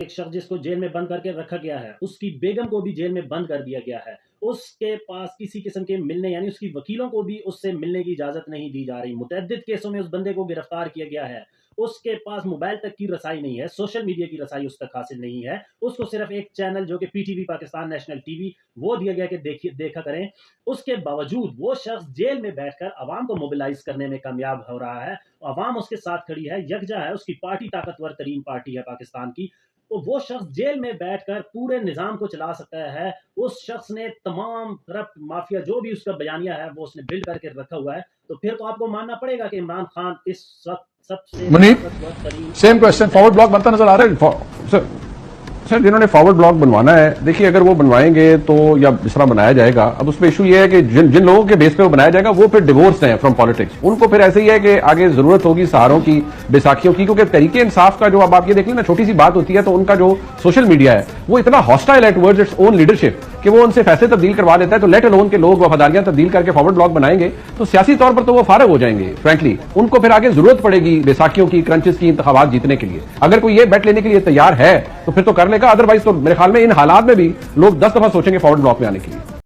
एक शख्स जिसको जेल में बंद करके रखा गया है, उसकी बेगम को भी जेल में बंद कर दिया गया है। उसके पास किसी किस्म के मिलने यानी उसकी वकीलों को भी उससे मिलने की इजाज़त नहीं दी जा रही। मुतअद्दिद केसों में उस बंदे को गिरफ्तार किया गया है। उसके पास मोबाइल तक की रसाई नहीं है, सोशल मीडिया की रसाई उस तक हासिल नहीं है। उसको सिर्फ़ एक चैनल जो कि पीटीवी पाकिस्तान नेशनल टीवी वो दिया गया कि देखिए देखा करें। उसके बावजूद वो शख्स जेल में बैठकर अवाम को मोबिलाइज़ करने में कामयाब हो रहा है। अवाम उसके साथ खड़ी है, यकजा है, उसकी पार्टी ताकतवर तरीन पार्टी है पाकिस्तान की। तो वो शख्स जेल में बैठकर पूरे निज़ाम को चला सकता है। उस शख्स ने तमाम करप्ट माफिया जो भी उसका बयानिया है वो उसने बिल्ड करके रखा हुआ है। तो फिर तो आपको मानना पड़ेगा कि इमरान खान इस वक्त सबसे मुनीब, ताकतवर तरीन। सेम क्वेश्चन, फॉरवर्ड ब्लॉक बनता नजर आ रहा है सर? सर, जिन्होंने फॉरवर्ड ब्लॉक बनवाना है, देखिए अगर वो बनवाएंगे तो या जिस तरह बनाया जाएगा, अब उसमें इशू ये है कि जिन लोगों के बेस पे वो बनाया जाएगा वो फिर डिवोर्स हैं फ्रॉम पॉलिटिक्स। उनको फिर ऐसे ही है कि आगे जरूरत होगी सहारों की, बैसाखियों की, क्योंकि तरीके इंसाफ का जो अब आप ये देख लें ना, छोटी सी बात होती है तो उनका जो सोशल मीडिया है वो इतना हॉस्टाइल है टुवर्ड्स इट्स ओन लीडरशिप कि वो उनसे फैसले तब्दील करवा लेता है। तो लेट अलोन के लोग वफादारियां तब्दील करके फॉरवर्ड ब्लॉक बनाएंगे तो सियासी तौर पर तो वो फारग हो जाएंगे। फ्रैंकली उनको फिर आगे जरूरत पड़ेगी बैसाखियों की, क्रंचेस की, इंतखाबात जीतने के लिए। अगर कोई ये बेट लेने के लिए तैयार है तो फिर तो कर लेगा, अदरवाइज तो मेरे ख्याल में इन हालात में भी लोग 10 दफा सोचेंगे फॉरवर्ड ब्लॉक में आने के लिए।